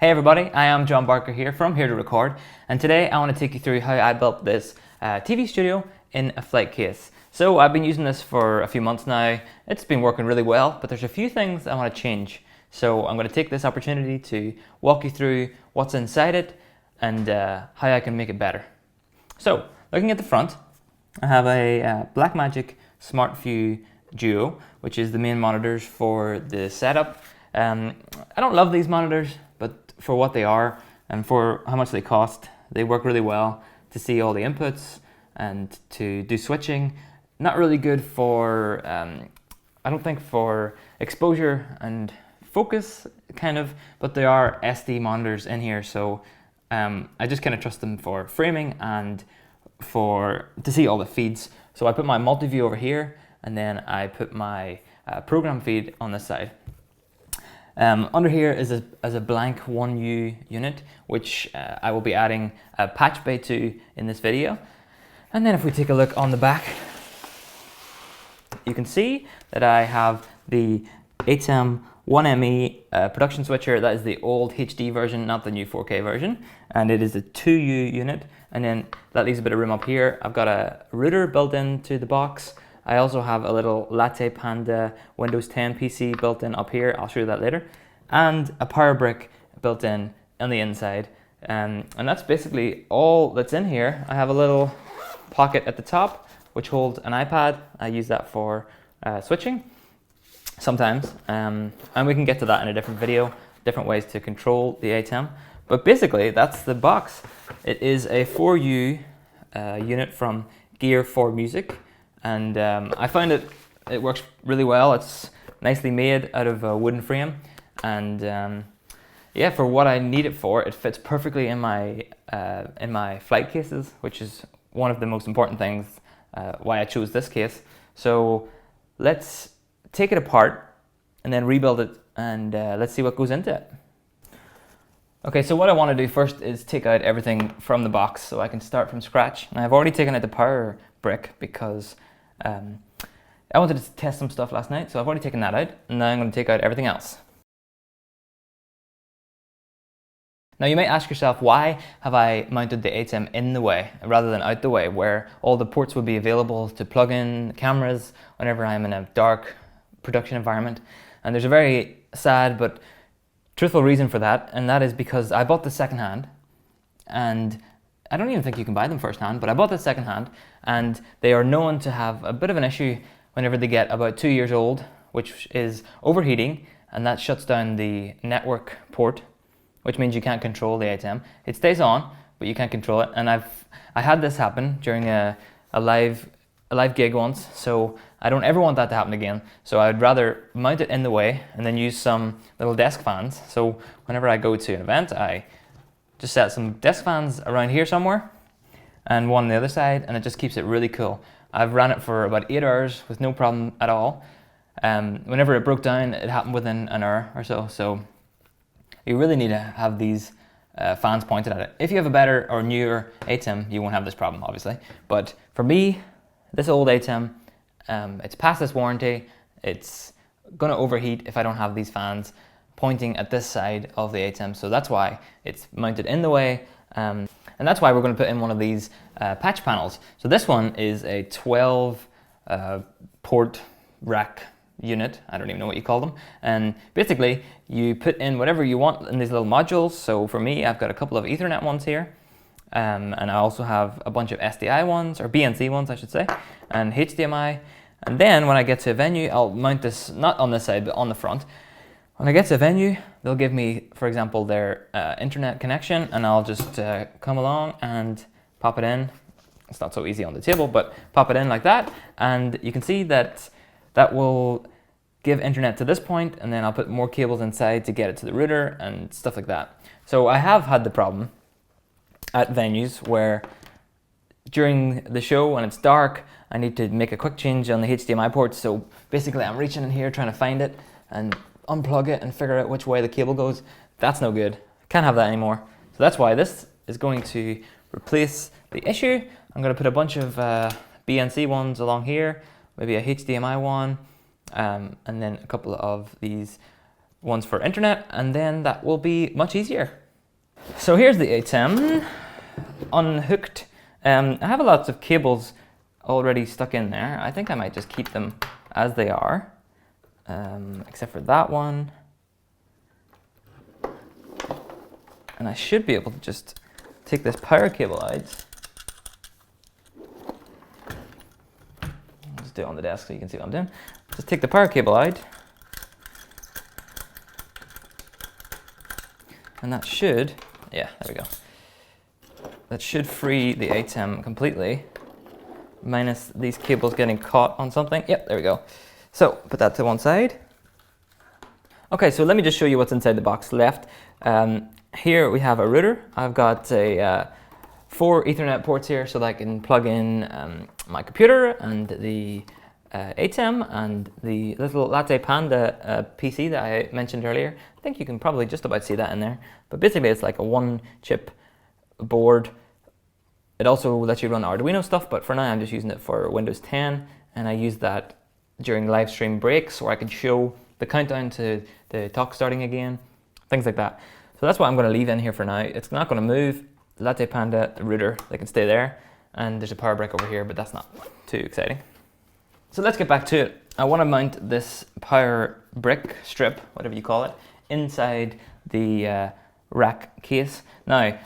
Hey everybody, I am John Barker here from Here to Record, and today I want to take you through how I built this TV studio in a flight case. So I've been using this for a few months now. It's been working really well, but there's a few things I want to change. So I'm going to take this opportunity to walk you through what's inside it and how I can make it better. So looking at the front, I have a Blackmagic SmartView Duo, which is the main monitors for the setup. I don't love these monitors, but for what they are and for how much they cost, they work really well to see all the inputs and to do switching. Not really good for, I don't think for exposure and focus kind of, but there are SD monitors in here, so I just kind of trust them for framing and to see all the feeds. So I put my multi-view over here, and then I put my program feed on this side. Under here is a blank 1U unit, which I will be adding a patch bay to in this video. And then if we take a look on the back, you can see that I have the ATEM 1ME production switcher. That is the old HD version, not the new 4K version. And it is a 2U unit. And then that leaves a bit of room up here. I've got a router built into the box. I also have a little Latte Panda Windows 10 PC built in up here. I'll show you that later. And a power brick built in on the inside. And that's basically all that's in here. I have a little pocket at the top which holds an iPad. I use that for switching sometimes. And we can get to that in a different video, different ways to control the ATEM. But basically, that's the box. It is a 4U unit from Gear for Music. And I find it works really well. It's nicely made out of a wooden frame, and yeah, for what I need it for, it fits perfectly in my flight cases, which is one of the most important things why I chose this case. So let's take it apart and then rebuild it, and let's see what goes into it. Okay, so what I want to do first is take out everything from the box so I can start from scratch. And I've already taken out the power brick because I wanted to test some stuff last night, so I've already taken that out, and now I'm going to take out everything else. Now you might ask yourself, why have I mounted the ATEM in the way rather than out the way, where all the ports would be available to plug in cameras whenever I'm in a dark production environment? And there's a very sad but truthful reason for that, and that is because I bought this secondhand, and I don't even think you can buy them firsthand, but I bought this secondhand, and they are known to have a bit of an issue whenever they get about 2 years old, which is overheating, and that shuts down the network port, which means you can't control the ATEM. It stays on, but you can't control it. And I had this happen during a live gig once, so I don't ever want that to happen again. So I'd rather mount it in the way and then use some little desk fans. So whenever I go to an event, I just set some desk fans around here somewhere and one on the other side, and it just keeps it really cool. I've ran it for about 8 hours with no problem at all. Whenever it broke down, it happened within an hour or so. So you really need to have these fans pointed at it. If you have a better or newer ATEM, you won't have this problem, obviously. But for me, this old ATEM, it's past its warranty. It's going to overheat if I don't have these fans pointing at this side of the ATEM, so that's why it's mounted in the way, and that's why we're going to put in one of these patch panels. So this one is a 12 port rack unit. I don't even know what you call them, and basically you put in whatever you want in these little modules. So for me, I've got a couple of Ethernet ones here, and I also have a bunch of SDI ones, or BNC ones I should say, and HDMI. And then when I get to a venue, I'll mount this not on this side but on the front. When I get to a venue, they'll give me, for example, their internet connection, and I'll just come along and pop it in. It's not so easy on the table, but pop it in like that, and you can see that that will give internet to this point, and then I'll put more cables inside to get it to the router and stuff like that. So I have had the problem at venues where during the show when it's dark, I need to make a quick change on the HDMI port. So basically I'm reaching in here trying to find it and unplug it and figure out which way the cable goes. That's no good. Can't have that anymore. So that's why this is going to replace the issue. I'm going to put a bunch of BNC ones along here, maybe a HDMI one, and then a couple of these ones for internet, and then that will be much easier. So here's the ATEM unhooked. I have lots of cables already stuck in there. I think I might just keep them as they are, except for that one. And I should be able to just take this power cable out. I'll just do it on the desk so you can see what I'm doing. Just take the power cable out. And that should, yeah, there we go. That should free the ATEM completely, minus these cables getting caught on something. Yep, there we go. So put that to one side. Okay, so let me just show you what's inside the box left. Here we have a router. I've got 4 Ethernet ports here so that I can plug in my computer and the ATEM and the little Latte Panda PC that I mentioned earlier. I think you can probably just about see that in there. But basically it's like a 1-chip board. It also lets you run Arduino stuff, but for now I'm just using it for Windows 10, and I use that during live stream breaks where I can show the countdown to the talk starting again, things like that. So that's what I'm going to leave in here for now. It's not going to move. The Latte Panda, the router, they can stay there, and there's a power brick over here, but that's not too exciting. So let's get back to it. I want to mount this power brick strip, whatever you call it, inside the rack case. Now,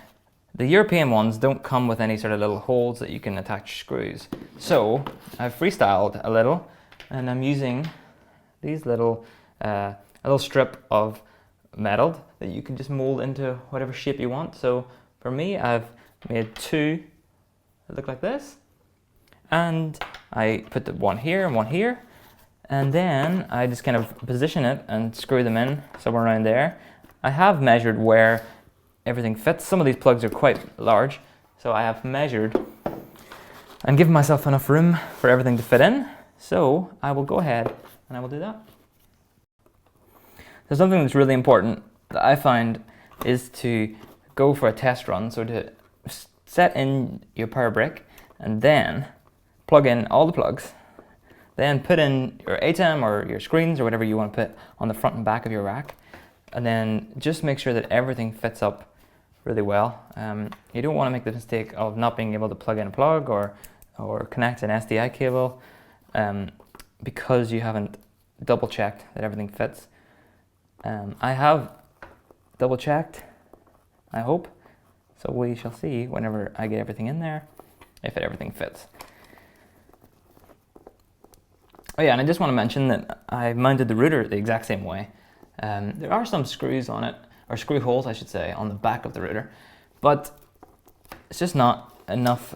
the European ones don't come with any sort of little holes that you can attach screws. So I've freestyled a little, and I'm using these little, a little strip of metal that you can just mold into whatever shape you want. So for me, I've made 2 that look like this. And I put the one here and one here, and then I just kind of position it and screw them in somewhere around there. I have measured where everything fits. Some of these plugs are quite large, so I have measured and given myself enough room for everything to fit in. So I will go ahead and I will do that. So something that's really important that I find is to go for a test run. So to set in your power brick and then plug in all the plugs, then put in your ATEM or your screens or whatever you want to put on the front and back of your rack, and then just make sure that everything fits up really well. You don't want to make the mistake of not being able to plug in a plug or connect an SDI cable because you haven't double checked that everything fits. I have double checked, I hope, so we shall see whenever I get everything in there if everything fits. Oh yeah, and I just want to mention that I mounted the router the exact same way. There are some screws on it, or screw holes I should say, on the back of the router, but it's just not enough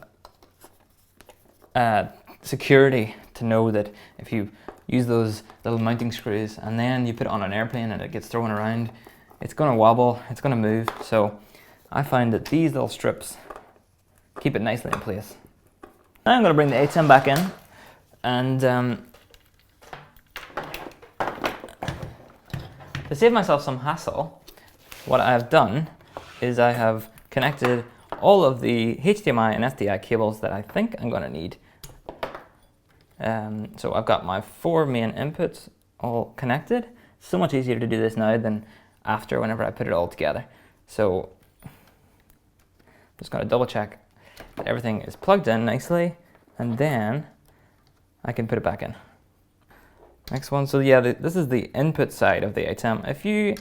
security to know that if you use those little mounting screws and then you put it on an airplane and it gets thrown around, it's going to wobble, it's going to move. So I find that these little strips keep it nicely in place. Now I'm going to bring the ATEM back in, and to save myself some hassle, what I've done is I have connected all of the HDMI and SDI cables that I think I'm going to need. So I've got my 4 main inputs all connected. So much easier to do this now than after, whenever I put it all together. So I'm just going to double check that everything is plugged in nicely, and then I can put it back in. Next one, so yeah, this is the input side of the ATEM. If you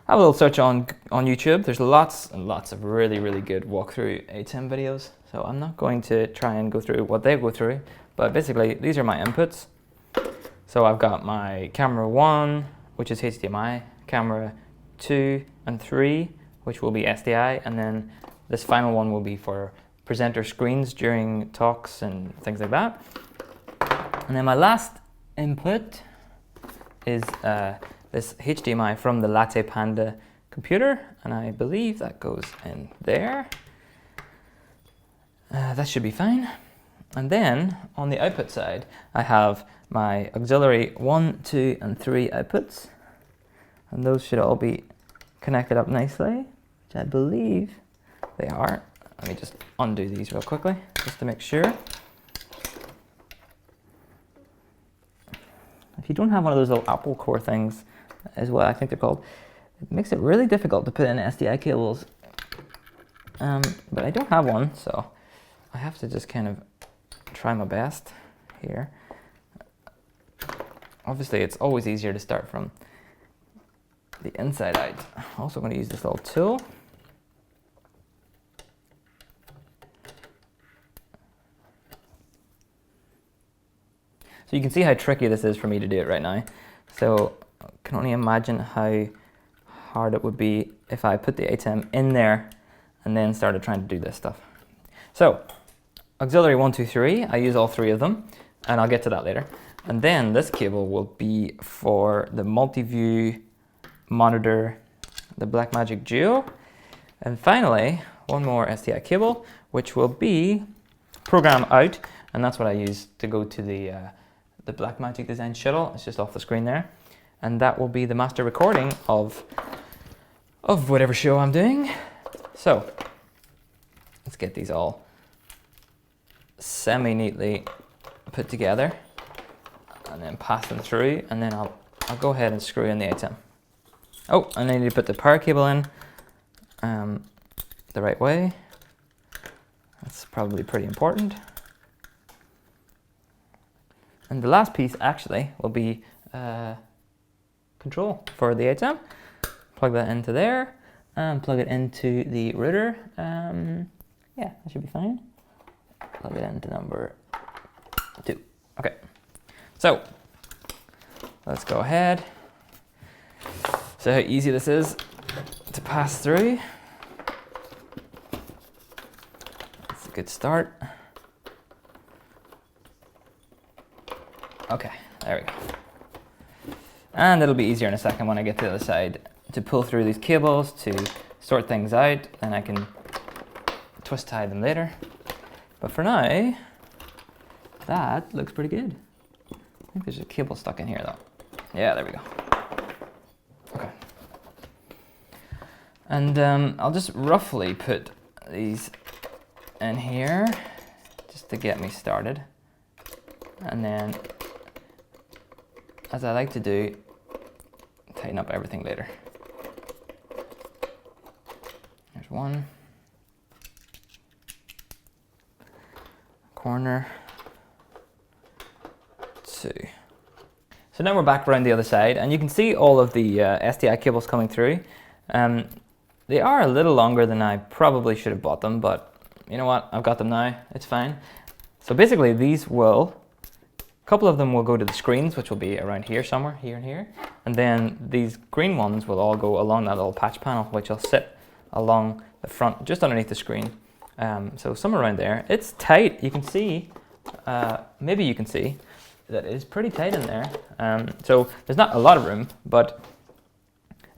have a little search on YouTube, there's lots and lots of really, really good walkthrough ATEM videos. So I'm not going to try and go through what they go through, but basically these are my inputs. So I've got my camera 1, which is HDMI, camera 2 and 3, which will be SDI, and then this final one will be for presenter screens during talks and things like that. And then my last input is this HDMI from the Latte Panda computer, and I believe that goes in there. That should be fine. And then on the output side, I have my auxiliary 1, 2 and 3 outputs, and those should all be connected up nicely, which I believe they are. Let me just undo these real quickly just to make sure. If you don't have one of those little Apple Core things, is what I think they're called. It makes it really difficult to put in SDI cables, but I don't have one, so I have to just kind of try my best here. Obviously, it's always easier to start from the inside out. I'm also going to use this little tool. So you can see how tricky this is for me to do it right now. So I can only imagine how hard it would be if I put the ATEM in there and then started trying to do this stuff. So auxiliary 1, 2, 3, I use all three of them, and I'll get to that later. And then this cable will be for the multi-view monitor, the Blackmagic Duo. And finally, one more SDI cable, which will be program out, and that's what I use to go to the Blackmagic Design shuttle. It's just off the screen there, and that will be the master recording of whatever show I'm doing. So let's get these all semi-neatly put together and then pass them through, and then I'll go ahead and screw in the ATEM. Oh, and I need to put the power cable in the right way. That's probably pretty important. And the last piece actually will be control for the ATEM. Plug that into there and plug it into the router. Yeah, that should be fine. Plug it into number 2. Okay, so let's go ahead. So how easy this is to pass through. That's a good start. Okay, there we go. And it'll be easier in a second when I get to the other side to pull through these cables to sort things out, and I can twist tie them later. But for now, that looks pretty good. I think there's a cable stuck in here though. Yeah, there we go. Okay. And I'll just roughly put these in here just to get me started. And then, as I like to do, tighten up everything later. There's one. Corner. 2. So now we're back around the other side, and you can see all of the SDI cables coming through. They are a little longer than I probably should have bought them, but you know what? I've got them now. It's fine. So basically, these will, a couple of them will go to the screens, which will be around here somewhere, here and here. And then these green ones will all go along that little patch panel, which will sit along the front, just underneath the screen. So somewhere around there. It's tight. You can see, maybe you can see, that it's pretty tight in there. So there's not a lot of room, but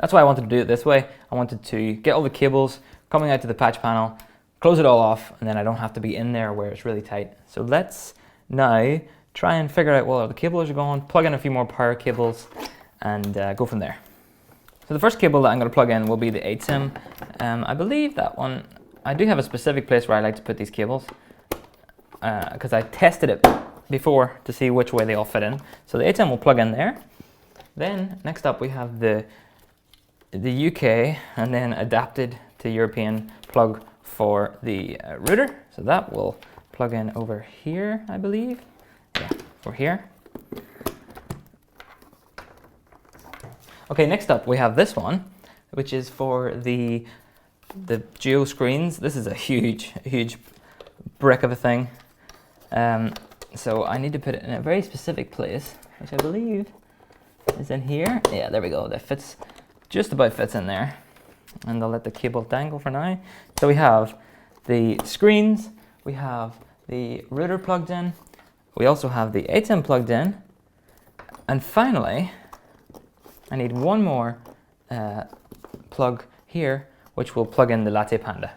that's why I wanted to do it this way. I wanted to get all the cables coming out to the patch panel, close it all off, and then I don't have to be in there where it's really tight. So let's now try and figure out where the cables are going, plug in a few more power cables, and go from there. So the first cable that I'm going to plug in will be the ATEM. I believe that one, I do have a specific place where I like to put these cables, because I tested it before to see which way they all fit in. So the ATEM will plug in there. Then next up we have the UK and then adapted to European plug for the router. So that will plug in over here, I believe. Yeah, over here. Okay, next up we have this one, which is for the Duo screens. This is a huge brick of a thing. So I need to put it in a very specific place, which I believe is in here. Yeah, there we go. That fits, just about fits in there. And I'll let the cable dangle for now. So we have the screens, we have the router plugged in, we also have the ATEM plugged in, and finally, I need one more plug here, which will plug in the Latte Panda.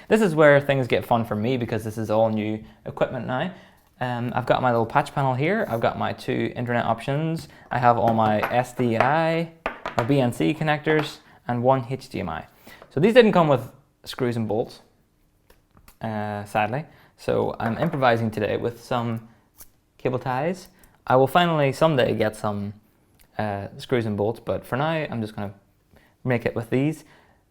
This is where things get fun for me because this is all new equipment now. I've got my little patch panel here. I've got my 2 internet options. I have all my SDI, my BNC connectors, and 1 HDMI. So these didn't come with screws and bolts, sadly. So I'm improvising today with some cable ties. I will finally someday get some screws and bolts, but for now I'm just going to make it with these.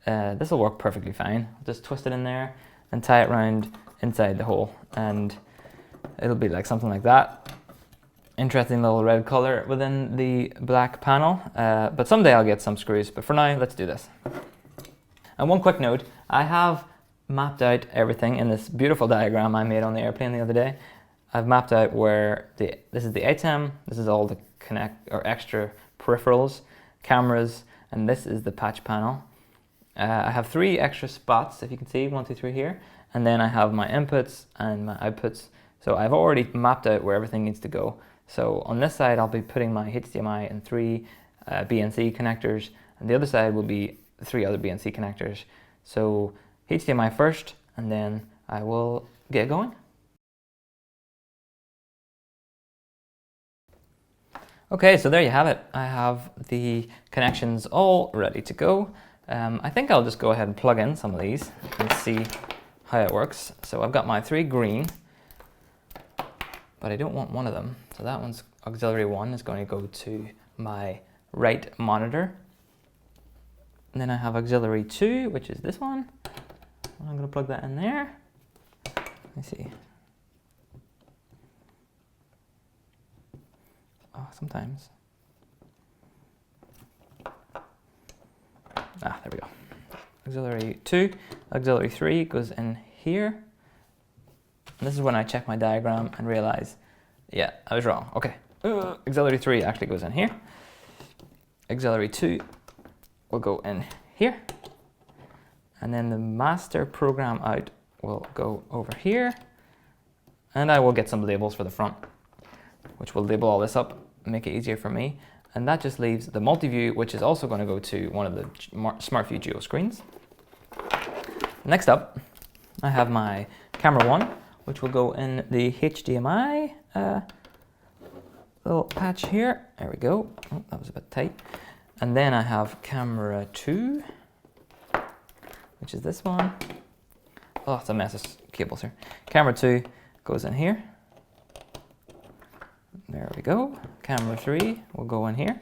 This will work perfectly fine. I'll just twist it in there and tie it around inside the hole, and it'll be like something like that. Interesting little red color within the black panel, but someday I'll get some screws, but for now let's do this. And one quick note, I have mapped out everything in this beautiful diagram I made on the airplane the other day. I've mapped out where this is the ATEM, this is all the extra peripherals, cameras, and this is the patch panel. I have 3 extra spots, if you can see, 1, 2, 3 here, and then I have my inputs and my outputs. So I've already mapped out where everything needs to go. So on this side I'll be putting my HDMI and 3 BNC connectors, and the other side will be 3 other BNC connectors. So HDMI first, and then I will get going. Okay, so there you have it. I have the connections all ready to go. I think I'll just go ahead and plug in some of these and see how it works. So I've got my 3 green, but I don't want one of them. So that one's auxiliary 1 is going to go to my right monitor. And then I have auxiliary 2, which is this one. I'm going to plug that in there. Let me see. Oh, sometimes. Ah, there we go. Auxiliary 2, auxiliary 3 goes in here. And this is when I check my diagram and realize, yeah, I was wrong. Okay, auxiliary 3 actually goes in here. Auxiliary 2 will go in here. And then the master program out will go over here. And I will get some labels for the front, which will label all this up and make it easier for me. And that just leaves the multi-view, which is also going to go to one of the SmartView Duo screens. Next up, I have my camera 1, which will go in the HDMI little patch here. There we go. Oh, that was a bit tight. And then I have camera 2, which is this one. Oh, it's a mess of cables here. Camera 2 goes in here. There we go. Camera 3 will go in here.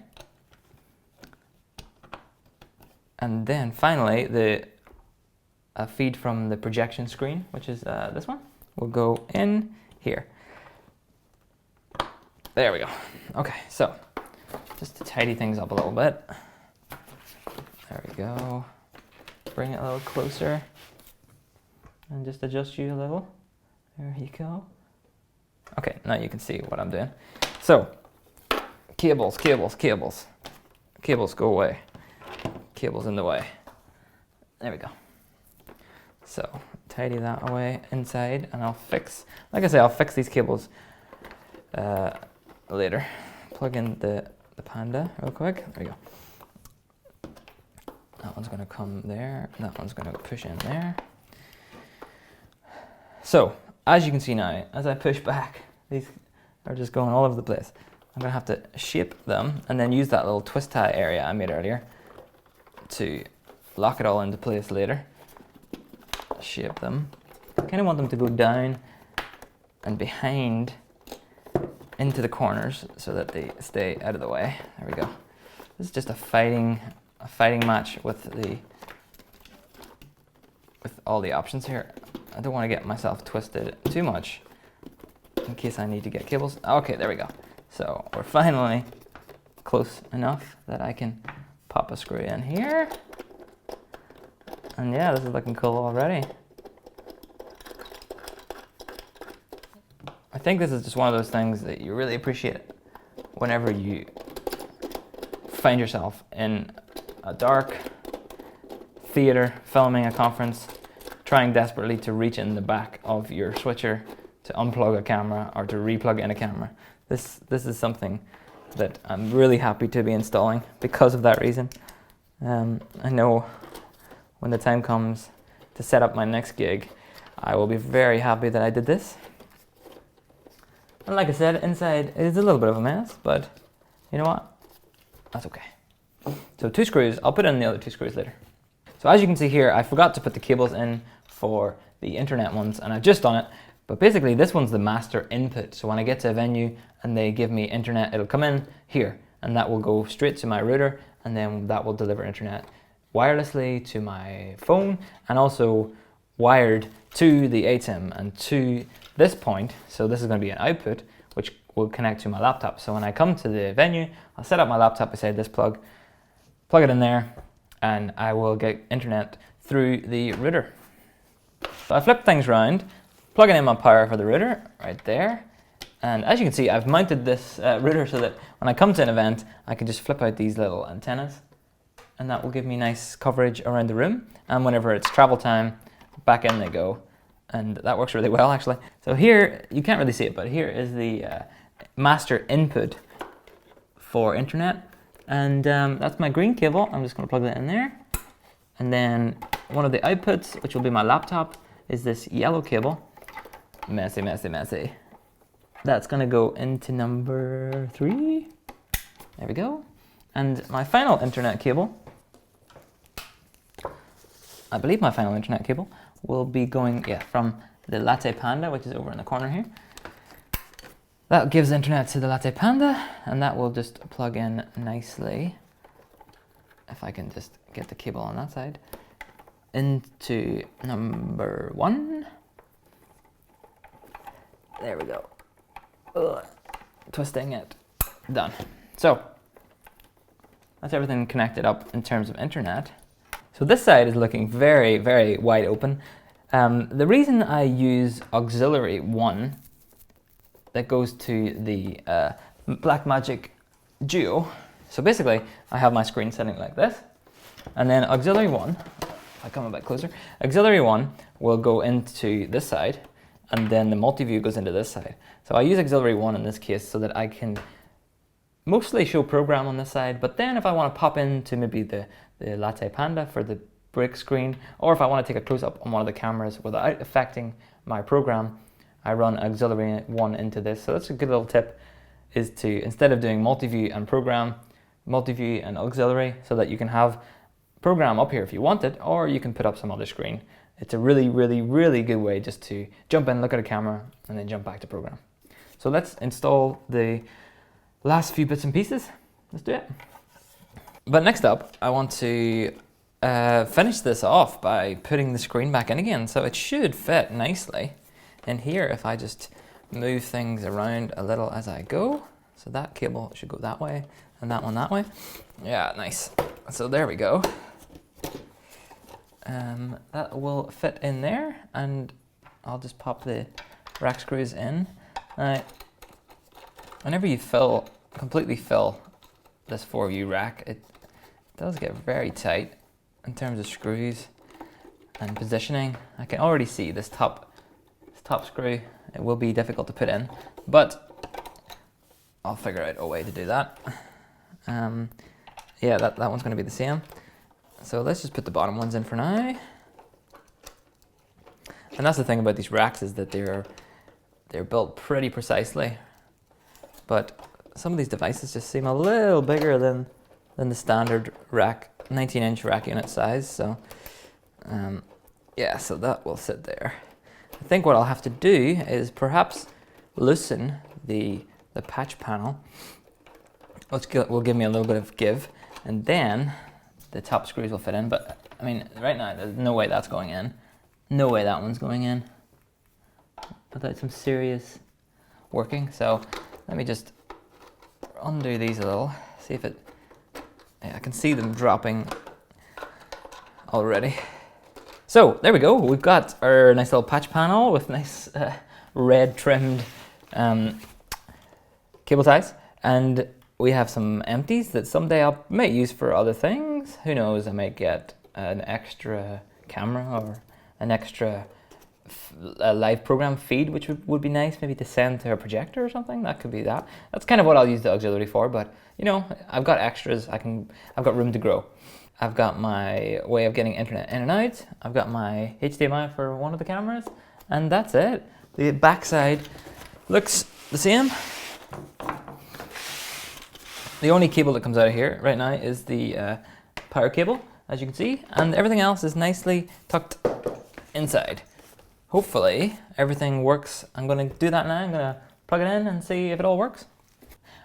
And then finally, a feed from the projection screen, which is this one, will go in here. There we go. Okay, so just to tidy things up a little bit. There we go. Bring it a little closer and just adjust you a little. There you go. Okay, now you can see what I'm doing. So, cables, cables, cables. Cables go away. Cables in the way. There we go. So, tidy that away inside, and I'll fix, like I say, I'll fix these cables later. Plug in the Panda real quick. There we go. That one's going to come there, and that one's going to push in there. So, as you can see now, as I push back, these are just going all over the place. I'm going to have to shape them and then use that little twist tie area I made earlier to lock it all into place later. Shape them. I kind of want them to go down and behind into the corners so that they stay out of the way. There we go. This is just a fighting match with all the options here. I don't want to get myself twisted too much in case I need to get cables. Okay, there we go. So we're finally close enough that I can pop a screw in here. And yeah, this is looking cool already. I think this is just one of those things that you really appreciate whenever you find yourself in a dark theater filming a conference, trying desperately to reach in the back of your switcher to unplug a camera or to replug in a camera. This is something that I'm really happy to be installing because of that reason. I know when the time comes to set up my next gig, I will be very happy that I did this. And like I said, inside is a little bit of a mess, but you know what? That's okay. So 2 screws, I'll put in the other 2 screws later. So as you can see here, I forgot to put the cables in for the internet ones, and I've just done it. But basically this one's the master input. So when I get to a venue and they give me internet, it'll come in here. and that will go straight to my router, and then that will deliver internet wirelessly to my phone, and also wired to the ATEM and to this point. So this is going to be an output which will connect to my laptop. So when I come to the venue, I'll set up my laptop beside this plug it in there, and I will get internet through the router. So I flip things around, plugging in my power for the router right there. And as you can see, I've mounted this router so that when I come to an event, I can just flip out these little antennas, and that will give me nice coverage around the room. And whenever it's travel time, back in they go. And that works really well, actually. So here, you can't really see it, but here is the master input for internet. And that's my green cable. I'm just going to plug that in there. And then one of the outputs, which will be my laptop, is this yellow cable. Messy, messy, messy. That's going to go into number 3. There we go. And my final internet cable, I believe my final internet cable will be going from the Latte Panda, which is over in the corner here. That gives internet to the Latte Panda, and that will just plug in nicely, if I can just get the cable on that side, into number 1. There we go. Ugh. Twisting it. Done. So that's everything connected up in terms of internet. So this side is looking very, very wide open. The reason I use auxiliary 1 that goes to the Blackmagic Duo. So basically, I have my screen setting like this, and then auxiliary 1, if I come a bit closer, auxiliary 1 will go into this side, and then the multi-view goes into this side. So I use auxiliary 1 in this case so that I can mostly show program on this side, but then if I want to pop into maybe the Latte Panda for the break screen, or if I want to take a close-up on one of the cameras without affecting my program, I run auxiliary 1 into this. So that's a good little tip, is to, instead of doing multi-view and program, multi-view and auxiliary, so that you can have program up here if you want it, or you can put up some other screen. It's a really, really, really good way just to jump in, look at a camera, and then jump back to program. So let's install the last few bits and pieces. Let's do it. But next up, I want to finish this off by putting the screen back in again. So it should fit nicely in here if I just move things around a little as I go. So that cable should go that way, and that one that way. Yeah, nice. So there we go. That will fit in there, and I'll just pop the rack screws in. Now, whenever you completely fill this 4U rack, it does get very tight in terms of screws and positioning. I can already see this top screw. It will be difficult to put in, but I'll figure out a way to do that. Yeah, that one's going to be the same. So let's just put the bottom ones in for now. And that's the thing about these racks, is that they're built pretty precisely, but some of these devices just seem a little bigger than the standard rack, 19-inch rack unit size. So yeah, so that will sit there. I think what I'll have to do is perhaps loosen the patch panel, which will give me a little bit of give, and then the top screws will fit in. But I mean, right now there's no way that's going in. No way that one's going in without some serious working. So let me just undo these a little, see if it, yeah, I can see them dropping already. So there we go, we've got our nice little patch panel with nice red trimmed cable ties, and we have some empties that someday I might use for other things. Who knows, I might get an extra camera or an extra live program feed, which would be nice, maybe to send to a projector or something. That could be that. That's kind of what I'll use the auxiliary for, but you know, I've got extras. I've got room to grow. I've got my way of getting internet in and out. I've got my HDMI for one of the cameras, and that's it. The backside looks the same. The only cable that comes out of here right now is the power cable, as you can see, and everything else is nicely tucked inside. Hopefully everything works. I'm going to do that now. I'm going to plug it in and see if it all works.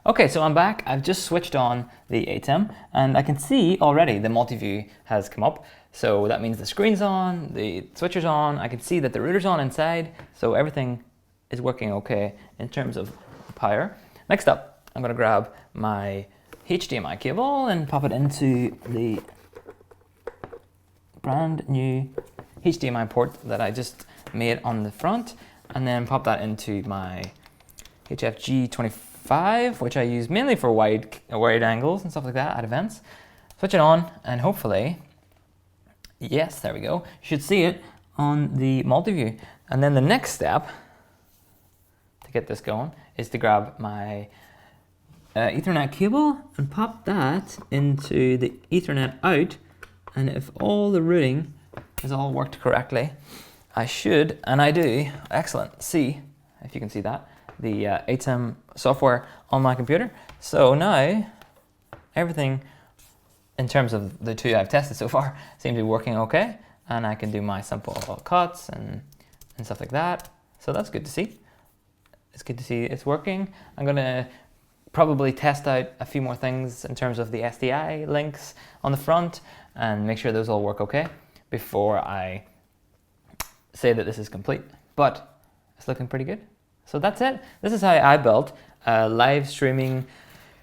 Okay, so I'm back. I've just switched on the ATEM and I can see already the multi-view has come up. So that means the screen's on, the switcher's on, I can see that the router's on inside, so everything is working okay in terms of power. Next up, I'm gonna grab my HDMI cable and pop it into the brand new HDMI port that I just made on the front, and then pop that into my HFG25, which I use mainly for wide angles and stuff like that at events. Switch it on, and hopefully, yes, there we go. You should see it on the multi-view. And then the next step to get this going is to grab my Ethernet cable and pop that into the Ethernet out. And if all the routing has all worked correctly, I should, and I do, excellent, see, if you can see that, the ATEM software on my computer. So now, everything in terms of the two I've tested so far seems to be working okay, and I can do my simple cuts and stuff like that. So that's good to see. It's good to see it's working. I'm gonna probably test out a few more things in terms of the SDI links on the front and make sure those all work okay before I say that this is complete, but it's looking pretty good. So that's it. This is how I built a live streaming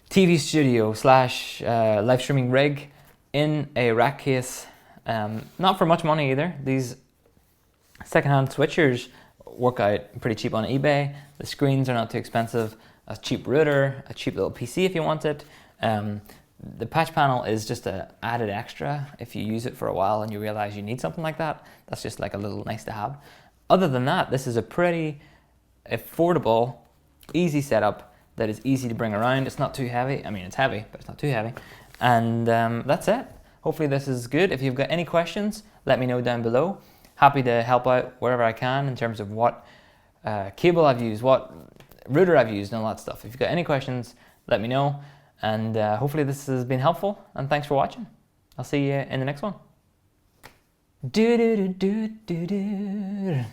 TV studio slash live streaming rig in a rack case. Not for much money either. These secondhand switchers work out pretty cheap on eBay. The screens are not too expensive. A cheap router, a cheap little PC if you want it. The patch panel is just an added extra if you use it for a while and you realize you need something like that. That's just like a little nice to have. Other than that, this is a pretty affordable, easy setup that is easy to bring around. It's not too heavy. I mean, it's heavy, but it's not too heavy. And that's it. Hopefully this is good. If you've got any questions, let me know down below. Happy to help out wherever I can in terms of what cable I've used, what router I've used, and all that stuff. If you've got any questions, let me know. And hopefully this has been helpful, and thanks for watching. I'll see you in the next one. Do do do do do do.